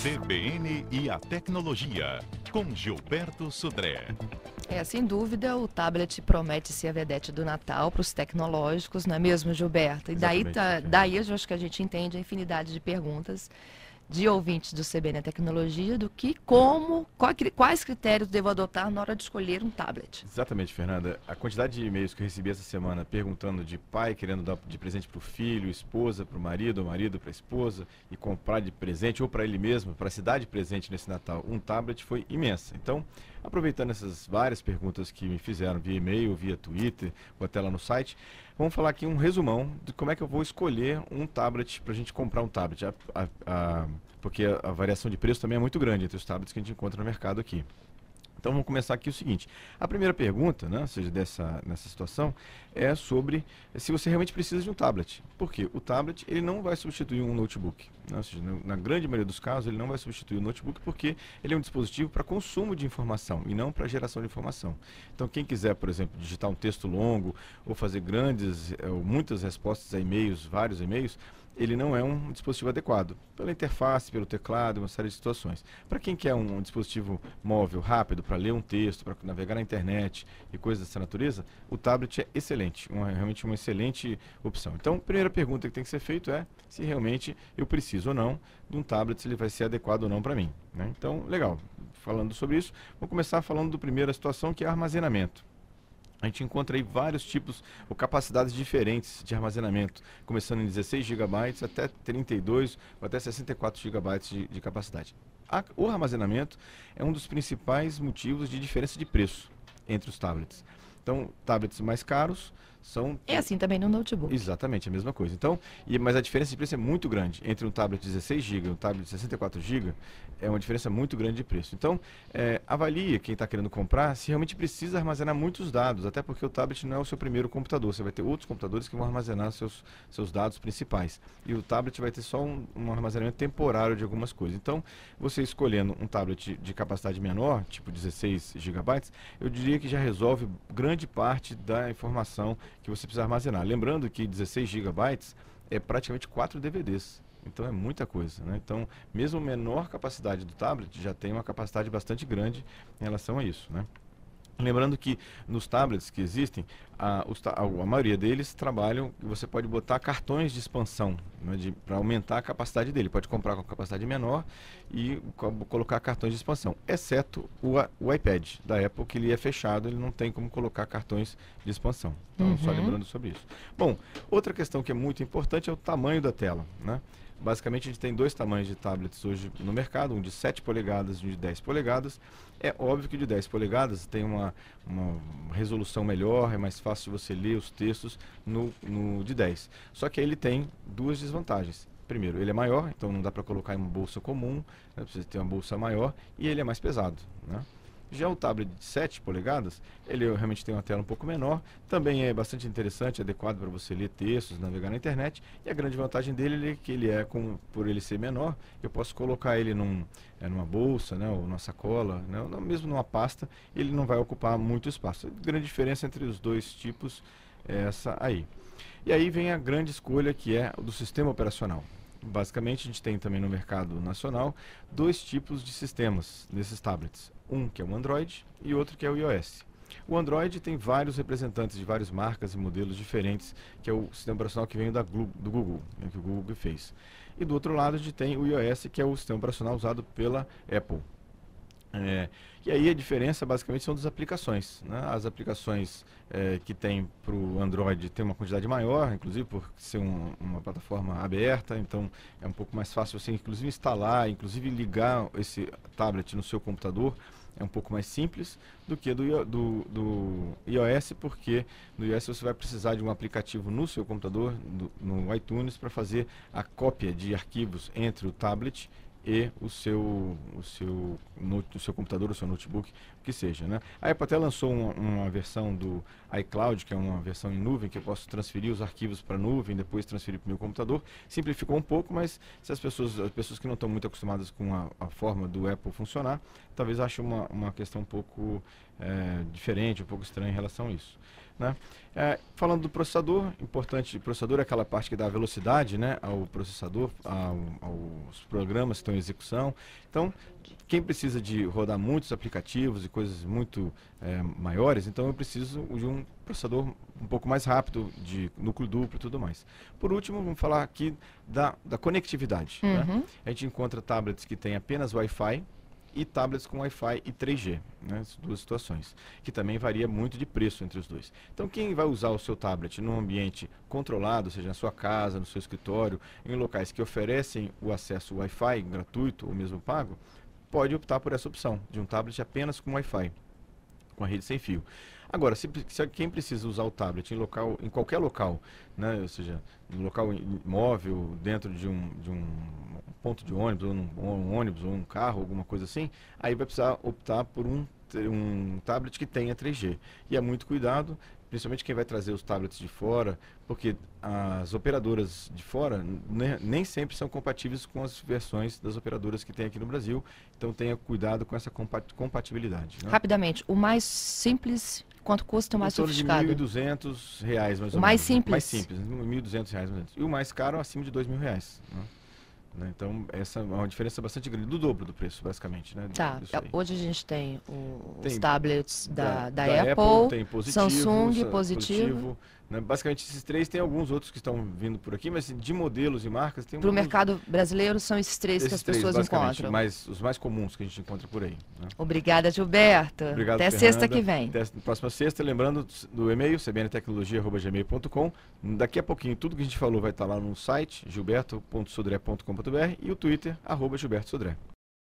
CBN e a tecnologia, com Gilberto Sudré. Sem dúvida, o tablet promete ser a vedete do Natal para os tecnológicos, não é mesmo, Gilberto? E daí eu acho que a gente entende a infinidade de perguntas de ouvintes do CBN Tecnologia, do que, quais critérios devo adotar na hora de escolher um tablet. Exatamente, Fernanda. A quantidade de e-mails que eu recebi essa semana perguntando de pai querendo dar de presente para o filho, esposa para o marido, ou marido para a esposa, e comprar de presente, ou para ele mesmo, para se dar de presente nesse Natal, um tablet, foi imensa. Então, aproveitando essas várias perguntas que me fizeram via e-mail, via Twitter, ou até lá no site, vamos falar aqui um resumão de como é que eu vou escolher um tablet para a gente comprar um tablet. Porque a variação de preço também é muito grande entre os tablets que a gente encontra no mercado aqui. Então vamos começar aqui o seguinte. A primeira pergunta, né, ou seja, nessa situação, é sobre se você realmente precisa de um tablet. Por quê? O tablet ele não vai substituir um notebook. Né? Ou seja, na grande maioria dos casos, ele não vai substituir o notebook porque ele é um dispositivo para consumo de informação e não para geração de informação. Então quem quiser, por exemplo, digitar um texto longo ou fazer ou muitas respostas a e-mails, vários e-mails, ele não é um dispositivo adequado, pela interface, pelo teclado, uma série de situações. Para quem quer um dispositivo móvel rápido, para ler um texto, para navegar na internet e coisas dessa natureza, o tablet é excelente, realmente uma excelente opção. Então, a primeira pergunta que tem que ser feita é se realmente eu preciso ou não de um tablet, se ele vai ser adequado ou não para mim. Né? Então, legal, falando sobre isso, vou começar falando da primeira situação, que é armazenamento. A gente encontra aí vários tipos ou capacidades diferentes de armazenamento, começando em 16 GB até 32 ou até 64 GB de capacidade. O armazenamento é um dos principais motivos de diferença de preço entre os tablets. Então, tablets mais caros são... É assim também no notebook. Exatamente, a mesma coisa. Então, mas a diferença de preço é muito grande entre um tablet de 16 GB e um tablet de 64 GB. É uma diferença muito grande de preço. Então, avalie quem está querendo comprar se realmente precisa armazenar muitos dados, até porque o tablet não é o seu primeiro computador. Você vai ter outros computadores que vão armazenar seus dados principais. E o tablet vai ter só um armazenamento temporário de algumas coisas. Então, você escolhendo um tablet de capacidade menor, tipo 16 GB, eu diria que já resolve grande parte da informação que você precisa armazenar. Lembrando que 16 GB é praticamente 4 DVDs. Então é muita coisa, né? Então, mesmo a menor capacidade do tablet já tem uma capacidade bastante grande em relação a isso, né? Lembrando que nos tablets que existem, a maioria deles trabalham, você pode botar cartões de expansão, né, para aumentar a capacidade dele. Pode comprar com capacidade menor e colocar cartões de expansão, exceto o iPad da Apple, que ele é fechado, ele não tem como colocar cartões de expansão. Então, só lembrando sobre isso. Bom, outra questão que é muito importante é o tamanho da tela, né? Basicamente, a gente tem dois tamanhos de tablets hoje no mercado, um de 7 polegadas e um de 10 polegadas. É óbvio que o de 10 polegadas tem uma resolução melhor, é mais fácil de você ler os textos no de 10. Só que aí ele tem duas desvantagens. Primeiro, ele é maior, então não dá para colocar em uma bolsa comum, né, precisa ter uma bolsa maior, e ele é mais pesado, né? Já o tablet de 7 polegadas, ele realmente tem uma tela um pouco menor, também é bastante interessante, adequado para você ler textos, navegar na internet, e a grande vantagem dele é que ele por ele ser menor, eu posso colocar ele numa bolsa, né, ou numa sacola, né, ou mesmo numa pasta, ele não vai ocupar muito espaço. A grande diferença entre os dois tipos é essa aí. E aí vem a grande escolha, que é o do sistema operacional. Basicamente, a gente tem também no mercado nacional dois tipos de sistemas nesses tablets. Um que é o Android e outro que é o iOS. O Android tem vários representantes de várias marcas e modelos diferentes, que é o sistema operacional que vem do Google, né, que o Google fez. E do outro lado a gente tem o iOS, que é o sistema operacional usado pela Apple. E aí a diferença basicamente são das aplicações, né? As aplicações que tem para o Android tem uma quantidade maior, inclusive por ser uma plataforma aberta, então é um pouco mais fácil você inclusive instalar, inclusive ligar esse tablet no seu computador. É um pouco mais simples do que do iOS, porque no iOS você vai precisar de um aplicativo no seu computador, no iTunes, para fazer a cópia de arquivos entre o tablet e o seu computador, o seu notebook, o que seja, né? A Apple até lançou uma versão do iCloud, que é uma versão em nuvem, que eu posso transferir os arquivos para a nuvem, depois transferir para o meu computador. Simplificou um pouco, mas se as pessoas que não estão muito acostumadas com a forma do Apple funcionar, talvez achem uma questão um pouco diferente, um pouco estranha em relação a isso. né? Falando do processador, importante, o processador é aquela parte que dá velocidade, né, ao processador, aos programas que estão em execução. Então, quem precisa de rodar muitos aplicativos e coisas muito maiores, então eu preciso de um processador um pouco mais rápido, de núcleo duplo e tudo mais. Por último, vamos falar aqui da conectividade. Né? A gente encontra tablets que têm apenas Wi-Fi e tablets com Wi-Fi e 3G, né, as duas situações, que também varia muito de preço entre os dois. Então, quem vai usar o seu tablet num ambiente controlado, ou seja, na sua casa, no seu escritório, em locais que oferecem o acesso Wi-Fi gratuito ou mesmo pago, pode optar por essa opção, de um tablet apenas com Wi-Fi, com a rede sem fio. Agora, se quem precisa usar o tablet em qualquer local, né, ou seja, no local móvel, dentro de um ponto de ônibus, ou um ônibus, ou um carro, alguma coisa assim, aí vai precisar optar por um tablet que tenha 3G. E é muito cuidado, principalmente quem vai trazer os tablets de fora, porque as operadoras de fora nem sempre são compatíveis com as versões das operadoras que tem aqui no Brasil. Então tenha cuidado com essa compatibilidade. Né? Rapidamente, o mais simples, quanto custa o mais sofisticado? Em torno de R$1.200, mais ou menos. O mais simples? Mais simples, R$1.200 mais ou menos. E o mais caro, acima de R$2.000. Né? Então, essa é uma diferença bastante grande, do dobro do preço, basicamente. Né? Tá, hoje a gente tem os tablets da Apple, tem positivo, Samsung, positivo. Né? Basicamente, esses três, tem alguns outros que estão vindo por aqui, mas de modelos e marcas... Para o mercado brasileiro, são esses três que as pessoas encontram. Os mais comuns que a gente encontra por aí. Né? Obrigada, Gilberto. Obrigado, até Fernanda. Sexta que vem. Até a próxima sexta. Lembrando do e-mail, cbntecnologia@gmail.com. Daqui a pouquinho, tudo que a gente falou vai estar lá no site, gilberto.sodré.com.br, e o Twitter, @gilbertosodré.